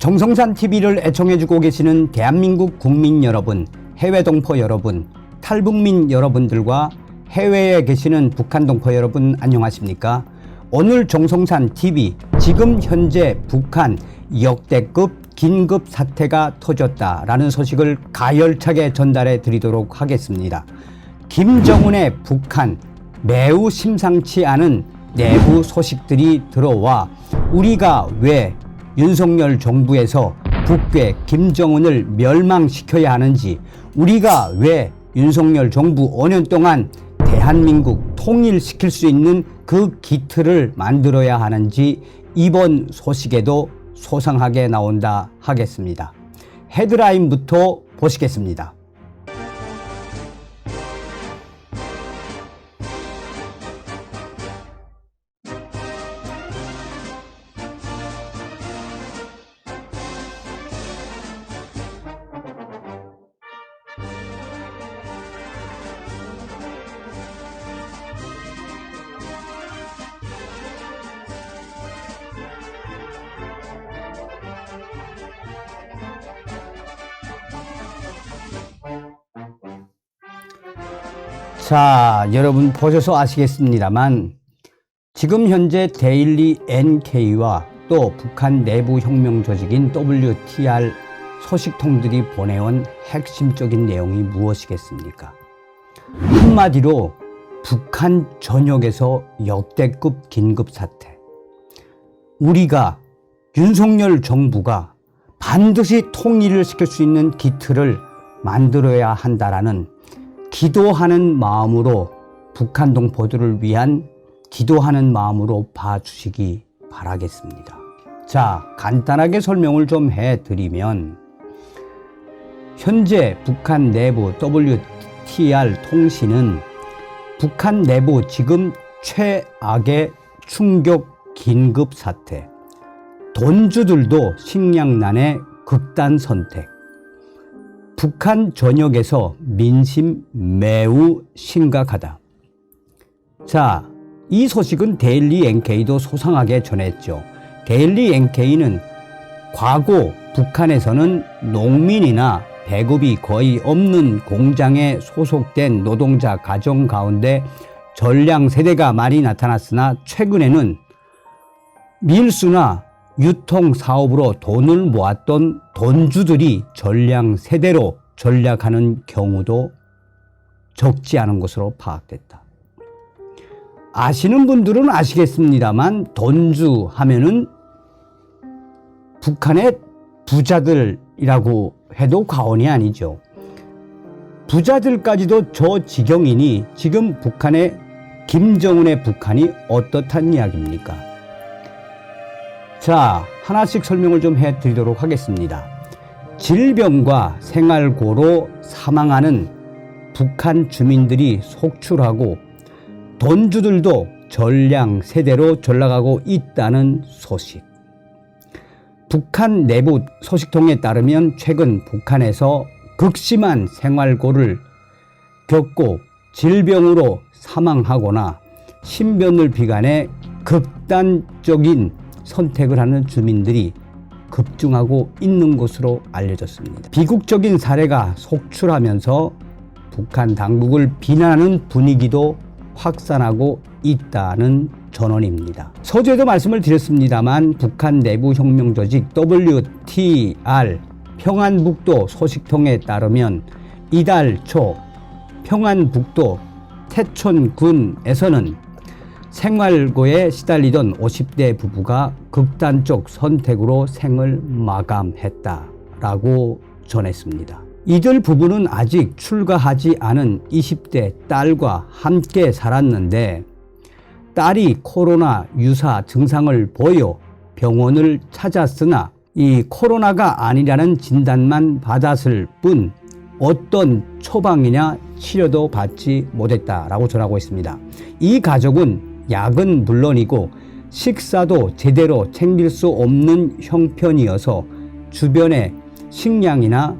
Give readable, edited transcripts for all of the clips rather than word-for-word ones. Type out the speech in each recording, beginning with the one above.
정성산 TV를 애청해주고 계시는 대한민국 국민 여러분, 해외 동포 여러분, 탈북민 여러분들과 해외에 계시는 북한 동포 여러분 안녕하십니까? 오늘 정성산 TV, 지금 현재 북한 역대급 긴급 사태가 터졌다라는 소식을 가열차게 전달해 드리도록 하겠습니다. 김정은의 북한, 매우 심상치 않은 내부 소식들이 들어와 우리가 왜 윤석열 정부에서 북괴 김정은을 멸망시켜야 하는지, 우리가 왜 윤석열 정부 5년 동안 대한민국 통일시킬 수 있는 그 기틀을 만들어야 하는지 이번 소식에도 소상하게 나온다 하겠습니다. 헤드라인부터 보시겠습니다. 자, 여러분 보셔서 아시겠습니다만 지금 현재 데일리 NK와 또 북한 내부 혁명 조직인 WTR 소식통들이 보내온 핵심적인 내용이 무엇이겠습니까? 한마디로 북한 전역에서 역대급 긴급 사태. 우리가 윤석열 정부가 반드시 통일을 시킬 수 있는 기틀을 만들어야 한다라는 기도하는 마음으로 북한 동포들을 위한 기도하는 마음으로 봐주시기 바라겠습니다. 자, 간단하게 설명을 좀 해드리면 현재 북한 내부 WTR 통신은 북한 내부 지금 최악의 충격 긴급 사태, 돈주들도 식량난의 극단 선택, 북한 전역에서 민심 매우 심각하다. 자, 이 소식은 데일리 NK도 소상하게 전했죠. 데일리 NK는 과거 북한에서는 농민이나 배급이 거의 없는 공장에 소속된 노동자 가정 가운데 전량 세대가 많이 나타났으나 최근에는 밀수나 유통 사업으로 돈을 모았던 돈주들이 전량 세대로 전락하는 경우도 적지 않은 것으로 파악됐다. 아시는 분들은 아시겠습니다만 돈주 하면은 북한의 부자들이라고 해도 과언이 아니죠. 부자들까지도 저 지경이니 지금 북한의 김정은의 북한이 어떻단 이야기입니까? 자, 하나씩 설명을 좀 해드리도록 하겠습니다. 질병과 생활고로 사망하는 북한 주민들이 속출하고 돈주들도 전량 세대로 전락하고 있다는 소식. 북한 내부 소식통에 따르면 최근 북한에서 극심한 생활고를 겪고 질병으로 사망하거나 신변을 비관해 극단적인 선택을 하는 주민들이 급증하고 있는 것으로 알려졌습니다. 비극적인 사례가 속출하면서 북한 당국을 비난하는 분위기도 확산하고 있다는 전언입니다. 서두에도 말씀을 드렸습니다만 북한 내부 혁명 조직 WTR 평안북도 소식통에 따르면 이달 초 평안북도 태촌군에서는 생활고에 시달리던 50대 부부가 극단적 선택으로 생을 마감했다라고 전했습니다. 이들 부부는 아직 출가하지 않은 20대 딸과 함께 살았는데 딸이 코로나 유사 증상을 보여 병원을 찾았으나 이 코로나가 아니라는 진단만 받았을 뿐 어떤 처방이나 치료도 받지 못했다라고 전하고 있습니다. 이 가족은 약은 물론이고 식사도 제대로 챙길 수 없는 형편이어서 주변에 식량이나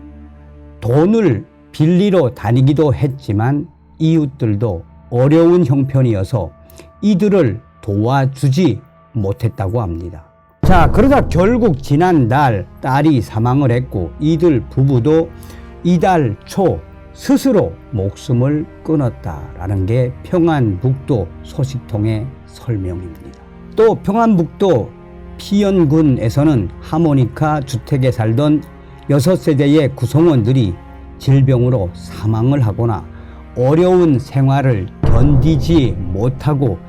돈을 빌리러 다니기도 했지만 이웃들도 어려운 형편이어서 이들을 도와주지 못했다고 합니다. 자, 자, 그러다 결국 지난달 딸이 사망을 했고 이들 부부도 이달 초 스스로 목숨을 끊었다라는 게 평안북도 소식통의 설명입니다. 또 평안북도 피연군에서는 하모니카 주택에 살던 6세대의 구성원들이 질병으로 사망을 하거나 어려운 생활을 견디지 못하고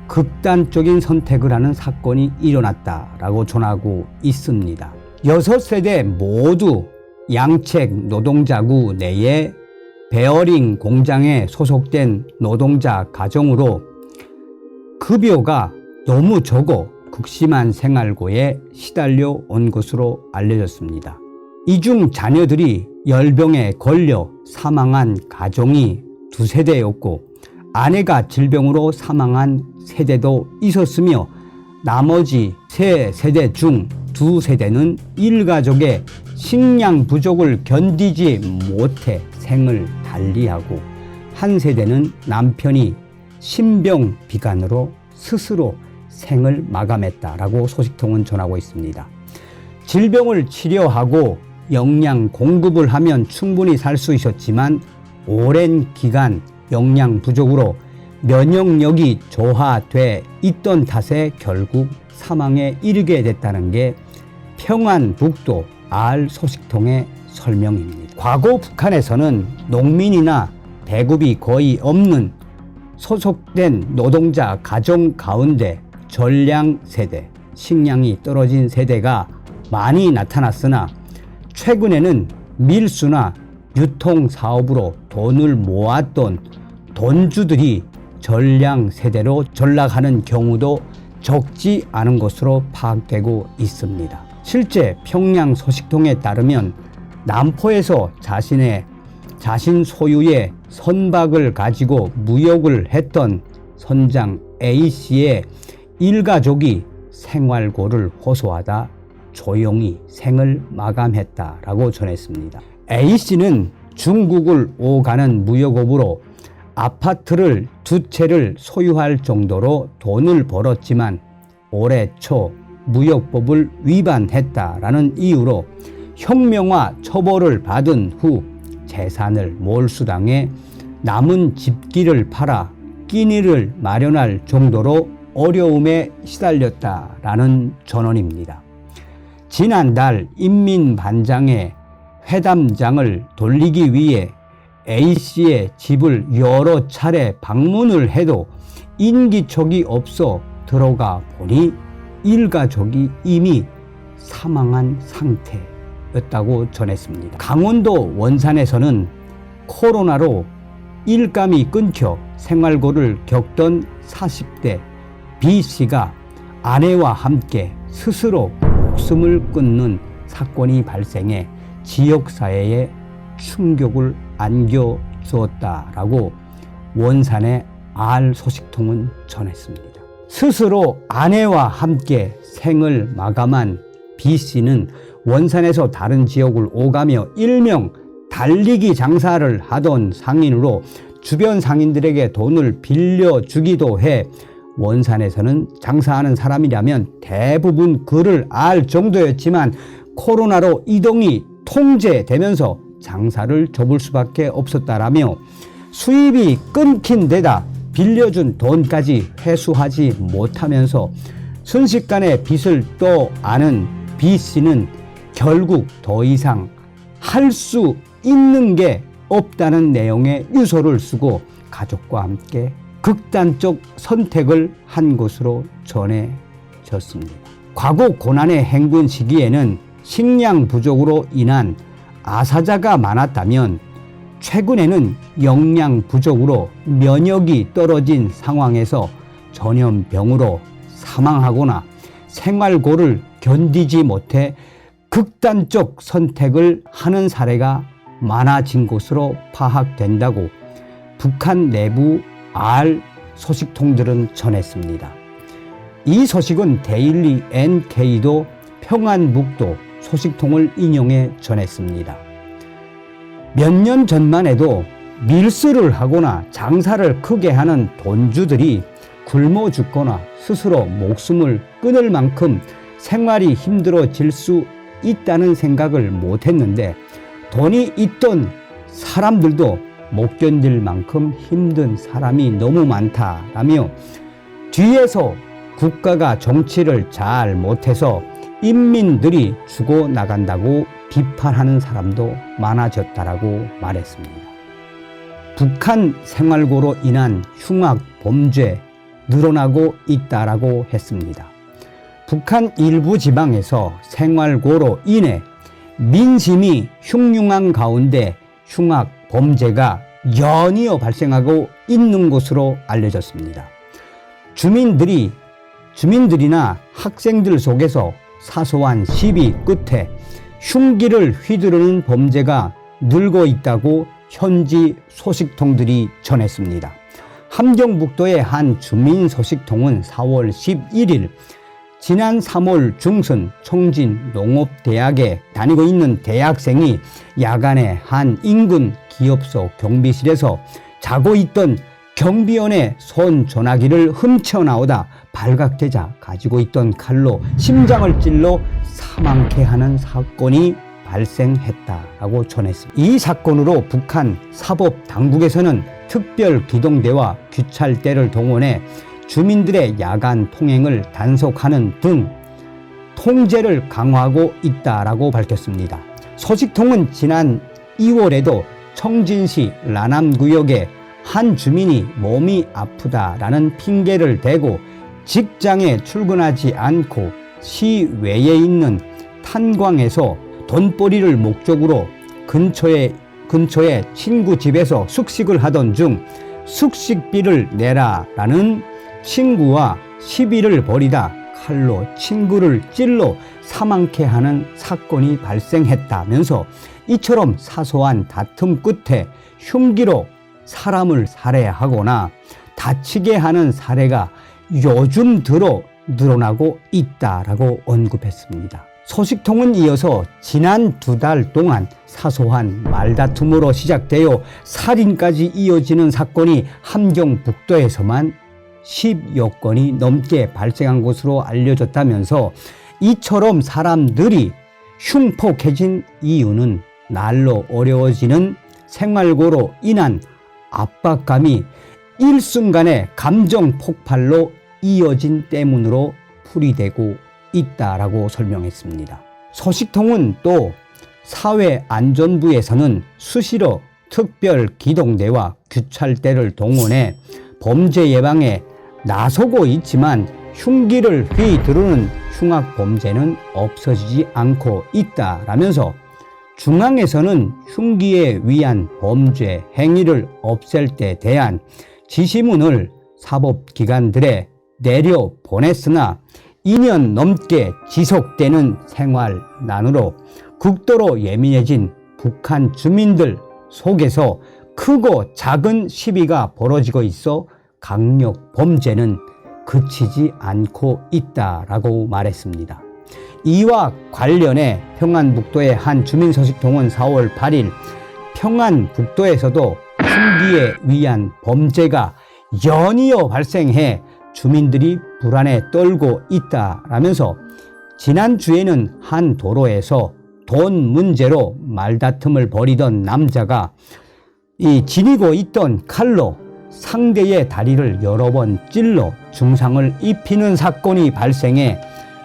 극단적인 선택을 하는 사건이 일어났다라고 전하고 있습니다. 6세대 모두 양책 노동자구 내에 베어링 공장에 소속된 노동자 가정으로 급여가 너무 적어 극심한 생활고에 시달려 온 것으로 알려졌습니다. 이 중 자녀들이 열병에 걸려 사망한 가정이 2세대였고 아내가 질병으로 사망한 세대도 있었으며 나머지 3세대 중 2세대는 일가족의 식량 부족을 견디지 못해 생을 달리하고 한 세대는 남편이 신병비관으로 스스로 생을 마감했다라고 소식통은 전하고 있습니다. 질병을 치료하고 영양 공급을 하면 충분히 살 수 있었지만 오랜 기간 영양 부족으로 면역력이 저하돼 있던 탓에 결국 사망에 이르게 됐다는 게 평안북도 알소식통의 설명입니다. 과거 북한에서는 농민이나 배급이 거의 없는 소속된 노동자 가정 가운데 전량 세대, 식량이 떨어진 세대가 많이 나타났으나 최근에는 밀수나 유통사업으로 돈을 모았던 돈주들이 전량 세대로 전락하는 경우도 적지 않은 것으로 파악되고 있습니다. 실제 평양 소식통에 따르면 남포에서 자신 소유의 선박을 가지고 무역을 했던 선장 A씨의 일가족이 생활고를 호소하다 조용히 생을 마감했다라고 전했습니다. A씨는 중국을 오가는 무역업으로 아파트를 2채를 소유할 정도로 돈을 벌었지만 올해 초 무역법을 위반했다라는 이유로 혁명화 처벌을 받은 후 재산을 몰수당해 남은 집기를 팔아 끼니를 마련할 정도로 어려움에 시달렸다라는 전언입니다. 지난달 인민반장의 회담장을 돌리기 위해 A씨의 집을 여러 차례 방문을 해도 인기척이 없어 들어가 보니 일가족이 이미 사망한 상태였다고 전했습니다. 강원도 원산에서는 코로나로 일감이 끊겨 생활고를 겪던 40대 B씨가 아내와 함께 스스로 목숨을 끊는 사건이 발생해 지역사회에 충격을 안겨주었다라고 원산의 알소식통은 전했습니다. 스스로 아내와 함께 생을 마감한 B씨는 원산에서 다른 지역을 오가며 일명 달리기 장사를 하던 상인으로 주변 상인들에게 돈을 빌려주기도 해 원산에서는 장사하는 사람이라면 대부분 그를 알 정도였지만 코로나로 이동이 통제되면서 장사를 접을 수밖에 없었다라며 수입이 끊긴 데다 빌려준 돈까지 회수하지 못하면서 순식간에 빚을 또 안은 B씨는 결국 더 이상 할 수 있는 게 없다는 내용의 유서를 쓰고 가족과 함께 극단적 선택을 한 것으로 전해졌습니다. 과거 고난의 행군 시기에는 식량 부족으로 인한 아사자가 많았다면 최근에는 영양 부족으로 면역이 떨어진 상황에서 전염병으로 사망하거나 생활고를 견디지 못해 극단적 선택을 하는 사례가 많아진 것으로 파악된다고 북한 내부 소식통들은 전했습니다. 이 소식은 데일리 NK도 평안북도 소식통을 인용해 전했습니다. 몇 년 전만 해도 밀수를 하거나 장사를 크게 하는 돈주들이 굶어 죽거나 스스로 목숨을 끊을 만큼 생활이 힘들어질 수 있다는 생각을 못했는데 돈이 있던 사람들도 못 견딜 만큼 힘든 사람이 너무 많다라며 뒤에서 국가가 정치를 잘 못해서 인민들이 죽어나간다고 비판하는 사람도 많아졌다라고 말했습니다. 북한 생활고로 인한 흉악 범죄 늘어나고 있다라고 했습니다. 북한 일부 지방에서 생활고로 인해 민심이 흉흉한 가운데 흉악 범죄가 연이어 발생하고 있는 것으로 알려졌습니다. 주민들이나 학생들 속에서 사소한 시비 끝에 흉기를 휘두르는 범죄가 늘고 있다고 현지 소식통들이 전했습니다. 함경북도의 한 주민 소식통은 4월 11일 지난 3월 중순 청진 농업대학에 다니고 있는 대학생이 야간에 한 인근 기업소 경비실에서 자고 있던 경비원의 손 전화기를 훔쳐나오다 발각되자 가지고 있던 칼로 심장을 찔러 사망케 하는 사건이 발생했다라고 전했습니다. 이 사건으로 북한 사법당국에서는 특별기동대와 규찰대를 동원해 주민들의 야간 통행을 단속하는 등 통제를 강화하고 있다라고 밝혔습니다. 소식통은 지난 2월에도 청진시 라남구역에 한 주민이 몸이 아프다라는 핑계를 대고 직장에 출근하지 않고 시외에 있는 탄광에서 돈벌이를 목적으로 근처에 친구 집에서 숙식을 하던 중 숙식비를 내라라는 친구와 시비를 벌이다 칼로 친구를 찔러 사망케 하는 사건이 발생했다면서 이처럼 사소한 다툼 끝에 흉기로 사람을 살해하거나 다치게 하는 사례가 요즘 들어 늘어나고 있다라고 언급했습니다. 소식통은 이어서 지난 2달 동안 사소한 말다툼으로 시작되어 살인까지 이어지는 사건이 함경북도에서만 10여 건이 넘게 발생한 것으로 알려졌다면서 이처럼 사람들이 흉폭해진 이유는 날로 어려워지는 생활고로 인한 압박감이 일순간의 감정 폭발로 이어진 때문으로 풀이되고 있다라고 설명했습니다. 소식통은 또 사회안전부에서는 수시로 특별기동대와 규찰대를 동원해 범죄 예방에 나서고 있지만 흉기를 휘두르는 흉악 범죄는 없어지지 않고 있다라면서 중앙에서는 흉기에 의한 범죄 행위를 없앨 때 대한 지시문을 사법기관들에 내려보냈으나 2년 넘게 지속되는 생활난으로 극도로 예민해진 북한 주민들 속에서 크고 작은 시비가 벌어지고 있어 강력 범죄는 그치지 않고 있다라고 말했습니다. 이와 관련해 평안북도의 한 주민소식통은 4월 8일 평안북도에서도 흉기에 의한 범죄가 연이어 발생해 주민들이 불안에 떨고 있다라면서 지난주에는 한 도로에서 돈 문제로 말다툼을 벌이던 남자가 지니고 있던 칼로 상대의 다리를 여러 번 찔러 중상을 입히는 사건이 발생해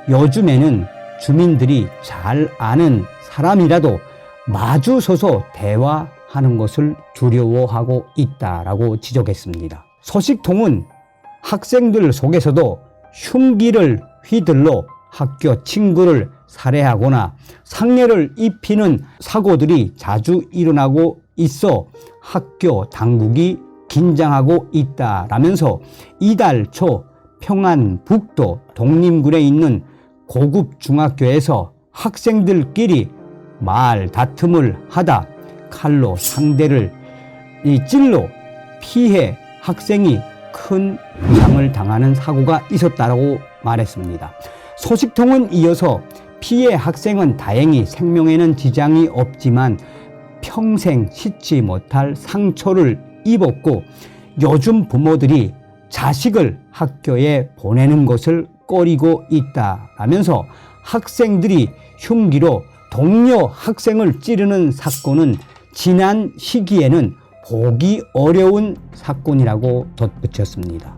요즘에는 주민들이 잘 아는 사람이라도 마주서서 대화하는 것을 두려워하고 있다라고 지적했습니다. 소식통은 학생들 속에서도 흉기를 휘둘러 학교 친구를 살해하거나 상해를 입히는 사고들이 자주 일어나고 있어 학교 당국이 긴장하고 있다라면서 이달 초 평안북도 독림군에 있는 고급 중학교에서 학생들끼리 말 다툼을 하다 칼로 상대를 찔러 피해 학생이 큰 부상을 당하는 사고가 있었다고 말했습니다. 소식통은 이어서 피해 학생은 다행히 생명에는 지장이 없지만 평생 씻지 못할 상처를 입었고 요즘 부모들이 자식을 학교에 보내는 것을 꺼리고 있다라면서 학생들이 흉기로 동료 학생을 찌르는 사건은 지난 시기에는 보기 어려운 사건이라고 덧붙였습니다.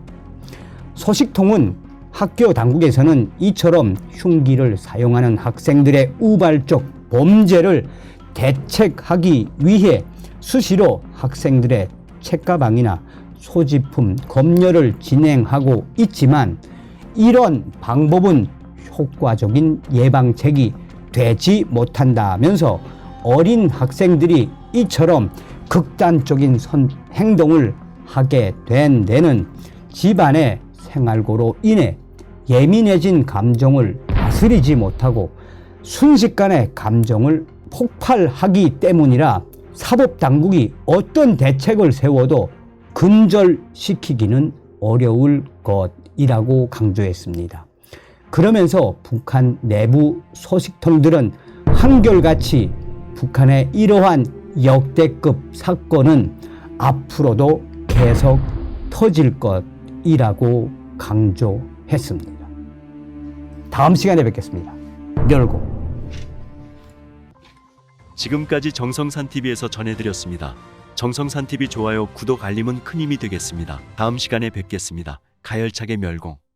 소식통은 학교 당국에서는 이처럼 흉기를 사용하는 학생들의 우발적 범죄를 대책하기 위해 수시로 학생들의 책가방이나 소지품 검열을 진행하고 있지만 이런 방법은 효과적인 예방책이 되지 못한다면서 어린 학생들이 이처럼 극단적인 행동을 하게 된 데는 집안의 생활고로 인해 예민해진 감정을 다스리지 못하고 순식간에 감정을 폭발하기 때문이라 사법당국이 어떤 대책을 세워도 근절시키기는 어려울 것이라고 강조했습니다. 그러면서 북한 내부 소식통들은 한결같이 북한의 이러한 역대급 사건은 앞으로도 계속 터질 것이라고 강조했습니다. 다음 시간에 뵙겠습니다. 멸고. 지금까지 정성산TV에서 전해드렸습니다. 정성산TV 좋아요, 구독, 알림은 큰 힘이 되겠습니다. 다음 시간에 뵙겠습니다. 가열차게 멸공.